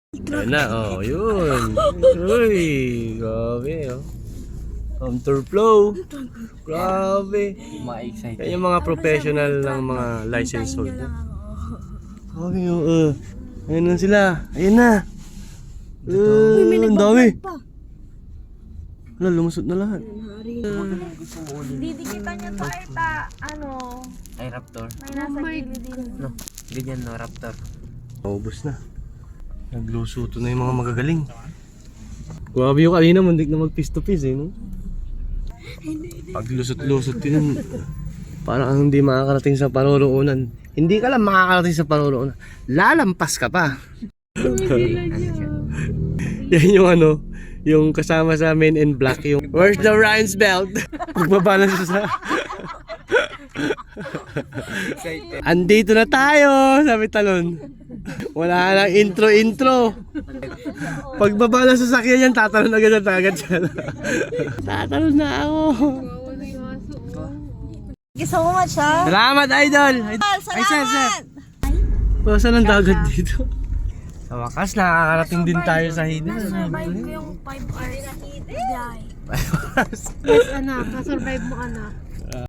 Ayan na, oh, yun. Uy, grabe, oh. Counterflow. Grabe. Ma-excited. Yan yung mga professional ng mga license holder. Grabe, oh. Ayun na sila. Ayun na. Ang dami. Wala, lumusot na lahat. Didikitan niya to ay Ay, Raptor. may nasa gilid din. No, ganyan no, Raptor. Maubos na. Naglusuto na yung mga magagaling. Grabe yung kanina, mundik na mag piece to piece, no? Paglusot-lusot yun, parang hindi makakarating sa paroroonan. Hindi ka lang makakarating sa paroroonan, lalampas ka pa. Yan yung yung kasama sa Men in Black, yung where's the Ryan's belt? Pagbabalan sa andito na tayo, sabi talon. Wala lang intro. Pagbaba ng sasakyan yan, tatalon agad siya. Tatalon na ako. Thank you so much, ha? Salamat, idol! Ay, sir. Saan ang dagat dito? Sa wakas, nakakarating din tayo sa hidden. Survive ko yung 5 hours. Ay, Yes, anak. Kasurvive mo, anak.